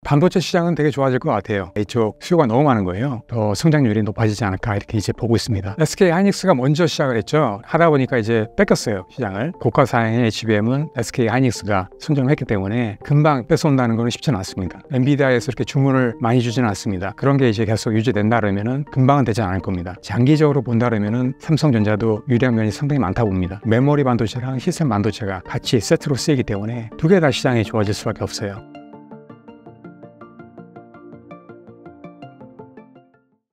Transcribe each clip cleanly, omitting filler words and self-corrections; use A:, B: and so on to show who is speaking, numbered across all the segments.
A: 반도체 시장은 되게 좋아질 것 같아요. 이쪽 수요가 너무 많은 거예요. 더 성장률이 높아지지 않을까 이렇게 이제 보고 있습니다. SK 하이닉스가 먼저 시작을 했죠. 하다 보니까 이제 뺏겼어요, 시장을. 고가 사양의 HBM은 SK 하이닉스가 선점을 했기 때문에 금방 뺏어온다는 건 쉽지는 않습니다. 엔비디아에서 이렇게 주문을 많이 주지는 않습니다. 그런 게 이제 계속 유지된다 그러면은 금방은 되지 않을 겁니다. 장기적으로 본다 그러면은 삼성전자도 유리한 면이 상당히 많다 봅니다. 메모리 반도체랑 시스템 반도체가 같이 세트로 쓰이기 때문에 두 개 다 시장이 좋아질 수밖에 없어요.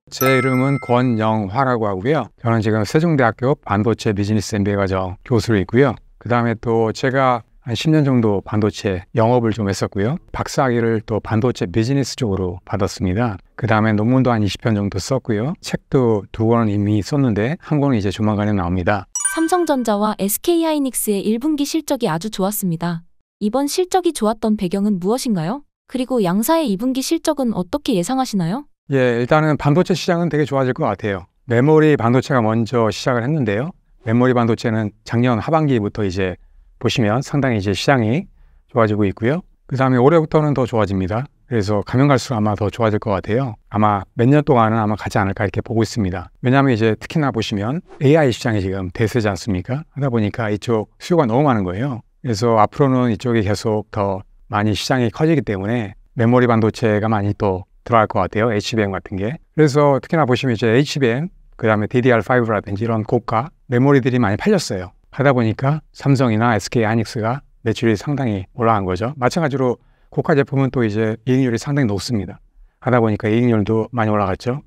A: 제 이름은 권영화라고 하고요. 저는 지금 세종대학교 반도체 비즈니스 MBA 과정 교수로 있고요. 그 다음에 또 제가 한 10년 정도 반도체 영업을 좀 했었고요. 박사학위를 또 반도체 비즈니스 쪽으로 받았습니다. 그 다음에 논문도 한 20편 정도 썼고요. 책도 2권은 이미 썼는데 한 권은 이제 조만간에 나옵니다.
B: 삼성전자와 SK하이닉스의 1분기 실적이 아주 좋았습니다. 이번 실적이 좋았던 배경은 무엇인가요? 그리고 양사의 2분기 실적은 어떻게 예상하시나요?
A: 예, 일단은 반도체 시장은 되게 좋아질 것 같아요. 메모리 반도체가 먼저 시작을 했는데요. 메모리 반도체는 작년 하반기부터 이제 보시면 상당히 이제 시장이 좋아지고 있고요. 그 다음에 올해부터는 더 좋아집니다. 그래서 가면 갈수록 아마 더 좋아질 것 같아요. 아마 몇 년 동안은 아마 가지 않을까 이렇게 보고 있습니다. 왜냐하면 이제 특히나 보시면 AI 시장이 지금 대세지 않습니까? 하다 보니까 이쪽 수요가 너무 많은 거예요. 그래서 앞으로는 이쪽이 계속 더 많이 시장이 커지기 때문에 메모리 반도체가 많이 또 들어갈 것 같아요. HBM 같은 게. 그래서 특히나 보시면 이제 HBM, 그 다음에 DDR5라든지 이런 고가 메모리들이 많이 팔렸어요. 하다 보니까 삼성이나 SK 하이닉스가 매출이 상당히 올라간 거죠. 마찬가지로 고가 제품은 또 이제 이익률이 상당히 높습니다. 하다 보니까 이익률도 많이 올라갔죠.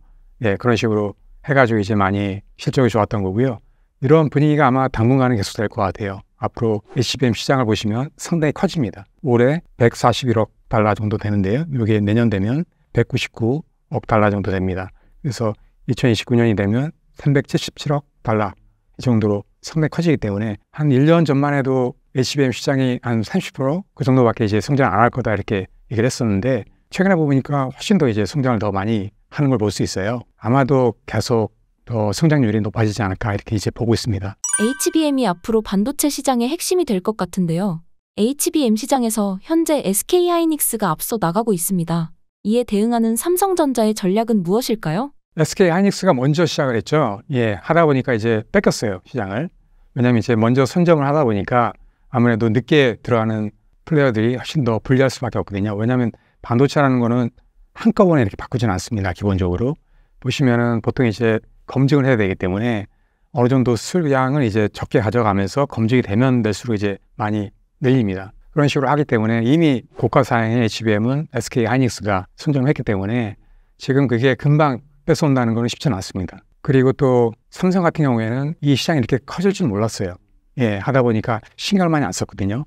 A: 예, 그런 식으로 해가지고 이제 많이 실적이 좋았던 거고요. 이런 분위기가 아마 당분간은 계속될 것 같아요. 앞으로 HBM 시장을 보시면 상당히 커집니다. 올해 141억 달러 정도 되는데요. 이게 내년 되면 199억 달러 정도 됩니다. 그래서 2029년이 되면 377억 달러 이 정도로 상당히 커지기 때문에 한 1년 전만 해도 HBM 시장이 한 30% 그 정도밖에 이제 성장 안 할 거다 이렇게 얘기를 했었는데 최근에 보니까 훨씬 더 이제 성장을 더 많이 하는 걸 볼 수 있어요. 아마도 계속 더 성장률이 높아지지 않을까 이렇게 이제 보고 있습니다.
B: HBM이 앞으로 반도체 시장의 핵심이 될 것 같은데요. HBM 시장에서 현재 SK하이닉스가 앞서 나가고 있습니다. 이에 대응하는 삼성전자의 전략은 무엇일까요?
A: SK 하이닉스가 먼저 시작을 했죠. 예, 하다 보니까 이제 뺏겼어요, 시장을. 왜냐하면 이제 먼저 선점을 하다 보니까 아무래도 늦게 들어가는 플레이어들이 훨씬 더 불리할 수밖에 없거든요. 왜냐하면 반도체라는 거는 한꺼번에 이렇게 바꾸지는 않습니다, 기본적으로. 보시면은 보통 이제 검증을 해야 되기 때문에 어느 정도 수량을 이제 적게 가져가면서 검증이 되면 될수록 이제 많이 늘립니다. 그런 식으로 하기 때문에 이미 고가 사양의 HBM은 SK 하이닉스가 선점했기 때문에 지금 그게 금방 뺏어온다는 건 쉽지는 않습니다. 그리고 또 삼성 같은 경우에는 이 시장이 이렇게 커질 줄 몰랐어요. 예, 하다 보니까 신경을 많이 안 썼거든요.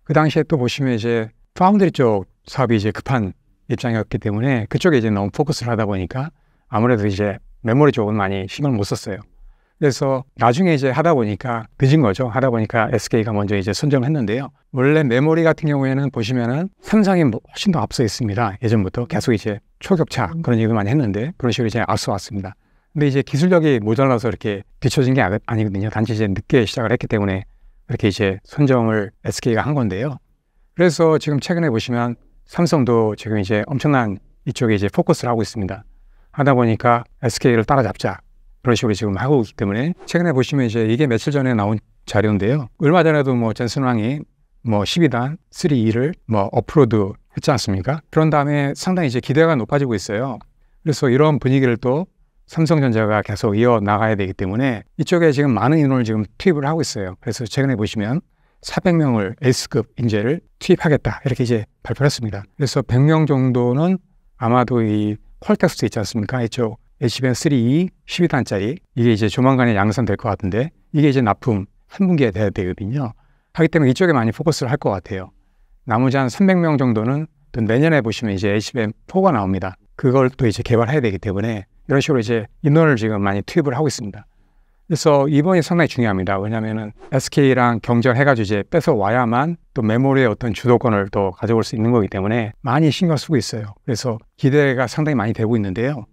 A: 그 당시에 또 보시면 이제 파운드리 쪽 사업이 이제 급한 입장이었기 때문에 그쪽에 이제 너무 포커스를 하다 보니까 아무래도 이제 메모리 쪽은 많이 신경을 못 썼어요. 그래서 나중에 이제 하다 보니까 늦은 거죠. 하다 보니까 SK가 먼저 이제 선점을 했는데요. 원래 메모리 같은 경우에는 보시면은 삼성이 훨씬 더 앞서 있습니다. 예전부터 계속 이제 초격차 그런 얘기도 많이 했는데 그런 식으로 이제 앞서 왔습니다. 근데 이제 기술력이 모자라서 이렇게 뒤처진 게 아니거든요. 단지 이제 늦게 시작을 했기 때문에 이렇게 이제 선점을 SK가 한 건데요. 그래서 지금 최근에 보시면 삼성도 지금 이제 엄청난 이쪽에 이제 포커스를 하고 있습니다. 하다 보니까 SK를 따라잡자. 그런 식으로 지금 하고 있기 때문에 최근에 보시면 이제 이게 며칠 전에 나온 자료인데요. 얼마 전에도 뭐 젠슨 황이 뭐 12단 3E를 뭐 업로드 했지 않습니까? 그런 다음에 상당히 이제 기대가 높아지고 있어요. 그래서 이런 분위기를 또 삼성전자가 계속 이어나가야 되기 때문에 이쪽에 지금 많은 인원을 지금 투입을 하고 있어요. 그래서 최근에 보시면 400명을 에이스급 인재를 투입하겠다 이렇게 이제 발표를 했습니다. 그래서 100명 정도는 아마도 이 퀄텍스 있지 않습니까? 이쪽 HBM3E 12단짜리 이게 이제 조만간에 양산될 것 같은데 이게 이제 납품 한 분기에 돼야 되거든요. 하기 때문에 이쪽에 많이 포커스를 할 것 같아요. 나머지 한 300명 정도는 또 내년에 보시면 이제 HBM4가 나옵니다. 그걸 또 이제 개발해야 되기 때문에 이런 식으로 이제 인원을 지금 많이 투입을 하고 있습니다. 그래서 이번이 상당히 중요합니다. 왜냐하면은 SK랑 경쟁해가지고 이제 뺏어와야만 또 메모리의 어떤 주도권을 또 가져올 수 있는 거기 때문에 많이 신경 쓰고 있어요. 그래서 기대가 상당히 많이 되고 있는데요.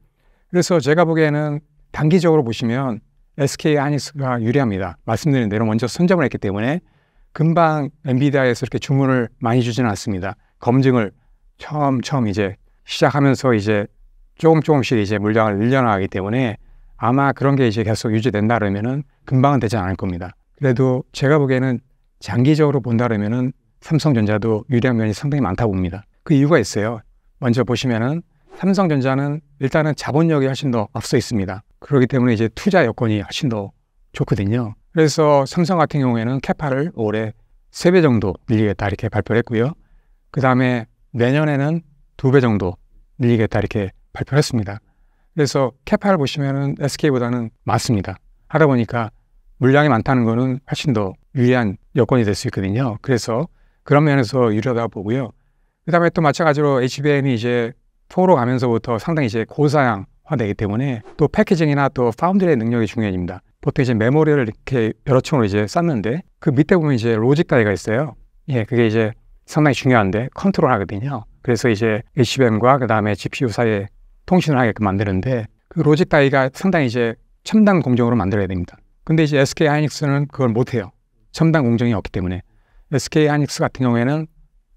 A: 그래서 제가 보기에는 단기적으로 보시면 SK 하이닉스가 유리합니다. 말씀드린 대로 먼저 선점을 했기 때문에 금방 엔비디아에서 이렇게 주문을 많이 주지는 않습니다. 검증을 처음 이제 시작하면서 이제 조금씩 이제 물량을 늘려나가기 때문에 아마 그런 게 이제 계속 유지된다 그러면은 금방은 되지 않을 겁니다. 그래도 제가 보기에는 장기적으로 본다 그러면은 삼성전자도 유리한 면이 상당히 많다고 봅니다. 그 이유가 있어요. 먼저 보시면은 삼성전자는 일단은 자본력이 훨씬 더 앞서 있습니다. 그렇기 때문에 이제 투자 여건이 훨씬 더 좋거든요. 그래서 삼성 같은 경우에는 캐파를 올해 3배 정도 늘리겠다 이렇게 발표를 했고요. 그 다음에 내년에는 2배 정도 늘리겠다 이렇게 발표를 했습니다. 그래서 캐파를 보시면은 SK보다는 많습니다. 하다 보니까 물량이 많다는 거는 훨씬 더 유리한 여건이 될 수 있거든요. 그래서 그런 면에서 유리하다고 보고요. 그 다음에 또 마찬가지로 HBM이 이제 4로 가면서부터 상당히 이제 고사양화되기 때문에 또 패키징이나 또 파운드리의 능력이 중요해집니다. 보통 이제 메모리를 이렇게 여러 층으로 이제 쌓는데 그 밑에 보면 이제 로직 다이가 있어요. 예, 그게 이제 상당히 중요한데 컨트롤 하거든요. 그래서 이제 HBM과 그 다음에 GPU 사이에 통신을 하게끔 만드는데 그 로직 다이가 상당히 이제 첨단 공정으로 만들어야 됩니다. 근데 이제 SK 하이닉스는 그걸 못해요. 첨단 공정이 없기 때문에. SK 하이닉스 같은 경우에는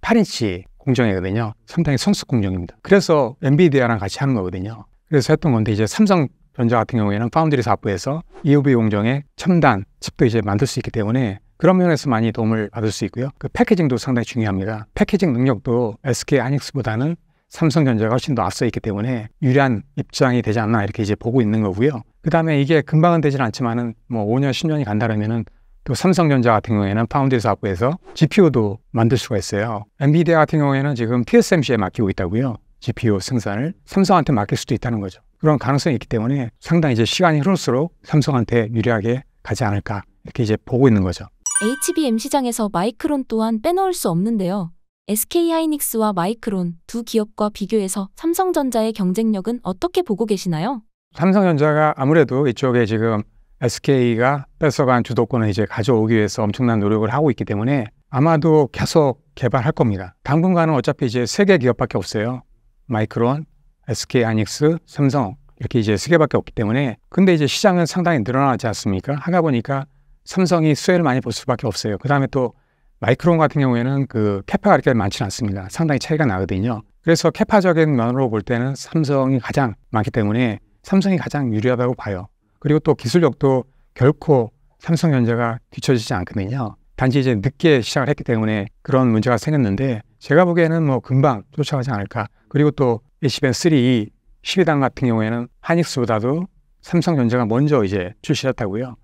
A: 8인치 공정이거든요. 상당히 성숙 공정입니다. 그래서 엔비디아랑 같이 하는 거거든요. 그래서 했던 건데 이제 삼성전자 같은 경우에는 파운드리 사업부에서 EUV 공정의 첨단 칩도 이제 만들 수 있기 때문에 그런 면에서 많이 도움을 받을 수 있고요. 그 패키징도 상당히 중요합니다. 패키징 능력도 SK 하이닉스보다는 삼성전자가 훨씬 더 앞서 있기 때문에 유리한 입장이 되지 않나 이렇게 이제 보고 있는 거고요. 그 다음에 이게 금방은 되지는 않지만은 뭐 5년, 10년이 간다면은 또 삼성전자 같은 경우에는 파운드리 사업부에서 GPU도 만들 수가 있어요. 엔비디아 같은 경우에는 지금 TSMC에 맡기고 있다고요. GPU 생산을 삼성한테 맡길 수도 있다는 거죠. 그런 가능성이 있기 때문에 상당히 이제 시간이 흐를수록 삼성한테 유리하게 가지 않을까 이렇게 이제 보고 있는 거죠.
B: HBM 시장에서 마이크론 또한 빼놓을 수 없는데요. SK 하이닉스와 마이크론 두 기업과 비교해서 삼성전자의 경쟁력은 어떻게 보고 계시나요?
A: 삼성전자가 아무래도 이쪽에 지금 SK가 뺏어간 주도권을 이제 가져오기 위해서 엄청난 노력을 하고 있기 때문에 아마도 계속 개발할 겁니다. 당분간은 어차피 이제 3개 기업밖에 없어요. 마이크론, SK 하이닉스, 삼성 이렇게 이제 3개밖에 없기 때문에 근데 이제 시장은 상당히 늘어나지 않습니까? 하다 보니까 삼성이 수혜를 많이 볼 수밖에 없어요. 그 다음에 또 마이크론 같은 경우에는 그 캐파가 그렇게 많지는 않습니다. 상당히 차이가 나거든요. 그래서 캐파적인 면으로 볼 때는 삼성이 가장 많기 때문에 삼성이 가장 유리하다고 봐요. 그리고 또 기술력도 결코 삼성전자가 뒤처지지 않거든요. 단지 이제 늦게 시작을 했기 때문에 그런 문제가 생겼는데 제가 보기에는 뭐 금방 쫓아가지 않을까. 그리고 또 HBM3 12단 같은 경우에는 하이닉스보다도 삼성전자가 먼저 이제 출시했다고요.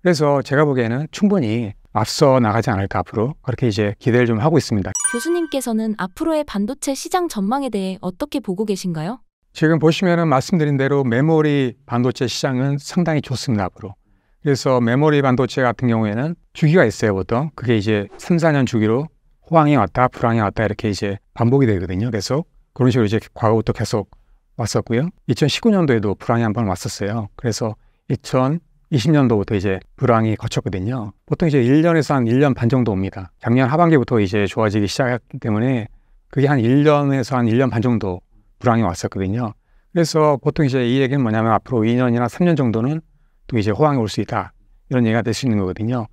A: 그래서 제가 보기에는 충분히 앞서 나가지 않을까 앞으로 그렇게 이제 기대를 좀 하고 있습니다.
B: 교수님께서는 앞으로의 반도체 시장 전망에 대해 어떻게 보고 계신가요?
A: 지금 보시면은 말씀드린 대로 메모리 반도체 시장은 상당히 좋습니다 앞으로. 그래서 메모리 반도체 같은 경우에는 주기가 있어요 보통. 그게 이제 3, 4년 주기로 호황이 왔다 불황이 왔다 이렇게 이제 반복이 되거든요. 계속 그런 식으로 이제 과거부터 계속 왔었고요. 2019년도에도 불황이 한번 왔었어요. 그래서 2020년도부터 이제 불황이 거쳤거든요. 보통 이제 1년에서 한 1년 반 정도 옵니다. 작년 하반기부터 이제 좋아지기 시작했기 때문에 그게 한 1년에서 한 1년 반 정도 불황이 왔었거든요. 그래서 보통 이제 이 얘기는 뭐냐면 앞으로 2년이나 3년 정도는 또 이제 호황이 올 수 있다. 이런 얘기가 될 수 있는 거거든요.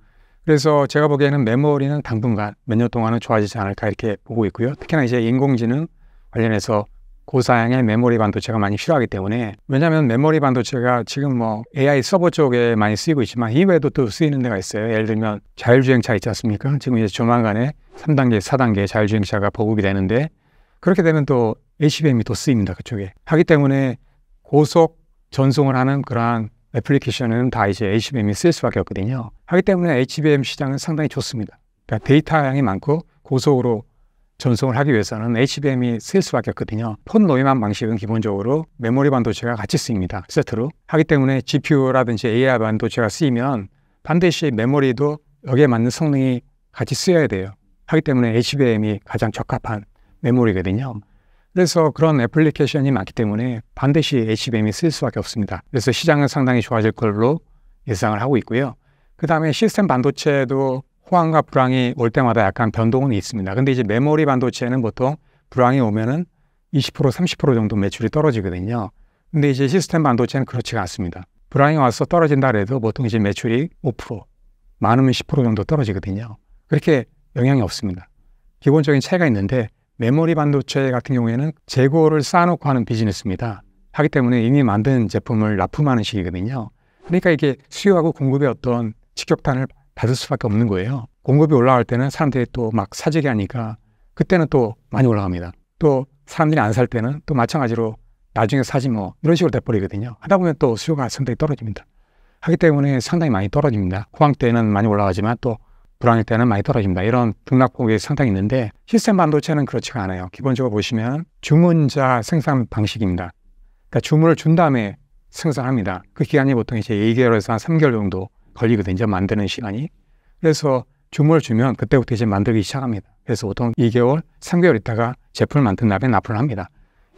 A: 그래서 제가 보기에는 메모리는 당분간 몇 년 동안은 좋아지지 않을까 이렇게 보고 있고요. 특히나 이제 인공지능 관련해서 고사양의 메모리 반도체가 많이 필요하기 때문에 왜냐하면 메모리 반도체가 지금 뭐 AI 서버 쪽에 많이 쓰이고 있지만 이외에도 또 쓰이는 데가 있어요. 예를 들면 자율주행차 있지 않습니까? 지금 이제 조만간에 3단계, 4단계 자율주행차가 보급이 되는데 그렇게 되면 또 HBM이 또 쓰입니다. 그쪽에. 하기 때문에 고속 전송을 하는 그러한 애플리케이션은 다 이제 HBM이 쓸 수밖에 없거든요. 하기 때문에 HBM 시장은 상당히 좋습니다. 그러니까 데이터 양이 많고 고속으로 전송을 하기 위해서는 HBM이 쓸 수밖에 없거든요. 폰 노이만 방식은 기본적으로 메모리 반도체가 같이 쓰입니다. 세트로. 하기 때문에 GPU라든지 AI 반도체가 쓰이면 반드시 메모리도 여기에 맞는 성능이 같이 쓰여야 돼요. 하기 때문에 HBM이 가장 적합한 메모리거든요. 그래서 그런 애플리케이션이 많기 때문에 반드시 HBM이 쓸 수밖에 없습니다. 그래서 시장은 상당히 좋아질 걸로 예상을 하고 있고요. 그 다음에 시스템 반도체도 호황과 불황이 올 때마다 약간 변동은 있습니다. 근데 이제 메모리 반도체는 보통 불황이 오면은 20% 30% 정도 매출이 떨어지거든요. 근데 이제 시스템 반도체는 그렇지가 않습니다. 불황이 와서 떨어진다 해도 보통 이제 매출이 5% 많으면 10% 정도 떨어지거든요. 그렇게 영향이 없습니다. 기본적인 차이가 있는데 메모리 반도체 같은 경우에는 재고를 쌓아놓고 하는 비즈니스입니다. 하기 때문에 이미 만든 제품을 납품하는 시기거든요. 그러니까 이게 수요하고 공급의 어떤 직격탄을 받을 수밖에 없는 거예요. 공급이 올라갈 때는 사람들이 또 막 사재기 하니까 그때는 또 많이 올라갑니다. 또 사람들이 안 살 때는 또 마찬가지로 나중에 사지 뭐 이런 식으로 돼버리거든요. 하다 보면 또 수요가 상당히 떨어집니다. 하기 때문에 상당히 많이 떨어집니다. 호황 때는 많이 올라가지만 또 불황일 때는 많이 떨어집니다. 이런 등락폭이 상당히 있는데 시스템 반도체는 그렇지가 않아요. 기본적으로 보시면 주문자 생산 방식입니다. 그러니까 주문을 준 다음에 생산합니다. 그 기간이 보통 이제 2개월에서 한 3개월 정도 걸리거든요. 만드는 시간이. 그래서 주문을 주면 그때부터 이제 만들기 시작합니다. 그래서 보통 2개월, 3개월 있다가 제품을 만든 다음에 납품을 합니다.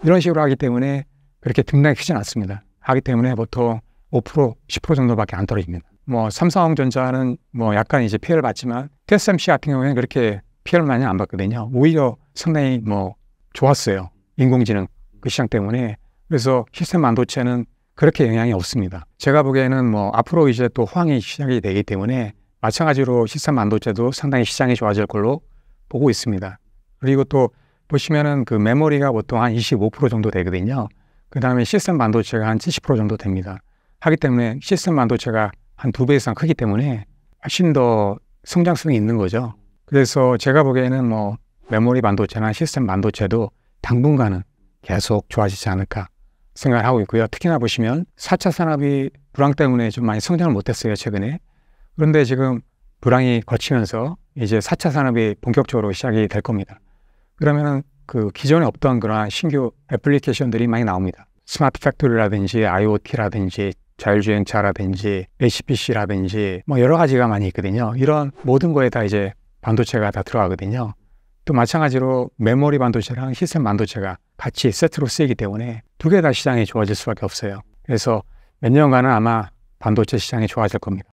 A: 이런 식으로 하기 때문에 그렇게 등락이 크진 않습니다. 하기 때문에 보통 5%, 10% 정도밖에 안 떨어집니다. 뭐 삼성전자는 뭐 약간 이제 피해를 봤지만 TSMC 같은 경우에는 그렇게 피해를 많이 안 받거든요. 오히려 상당히 뭐 좋았어요. 인공지능 그 시장 때문에. 그래서 시스템 반도체는 그렇게 영향이 없습니다. 제가 보기에는 뭐 앞으로 이제 또 호황이 시작이 되기 때문에 마찬가지로 시스템 반도체도 상당히 시장이 좋아질 걸로 보고 있습니다. 그리고 또 보시면은 그 메모리가 보통 한 25% 정도 되거든요. 그 다음에 시스템 반도체가 한 70% 정도 됩니다. 하기 때문에 시스템 반도체가 한 2배 이상 크기 때문에 훨씬 더 성장성이 있는 거죠. 그래서 제가 보기에는 뭐 메모리 반도체나 시스템 반도체도 당분간은 계속 좋아지지 않을까 생각을 하고 있고요. 특히나 보시면 4차 산업이 불황 때문에 좀 많이 성장을 못했어요, 최근에. 그런데 지금 불황이 거치면서 이제 4차 산업이 본격적으로 시작이 될 겁니다. 그러면은 그 기존에 없던 그런 신규 애플리케이션들이 많이 나옵니다. 스마트 팩토리라든지 IoT라든지 자율주행차라든지 HPC라든지 뭐 여러 가지가 많이 있거든요. 이런 모든 거에 다 이제 반도체가 다 들어가거든요. 또 마찬가지로 메모리 반도체랑 시스템 반도체가 같이 세트로 쓰이기 때문에 두 개 다 시장이 좋아질 수밖에 없어요. 그래서 몇 년간은 아마 반도체 시장이 좋아질 겁니다.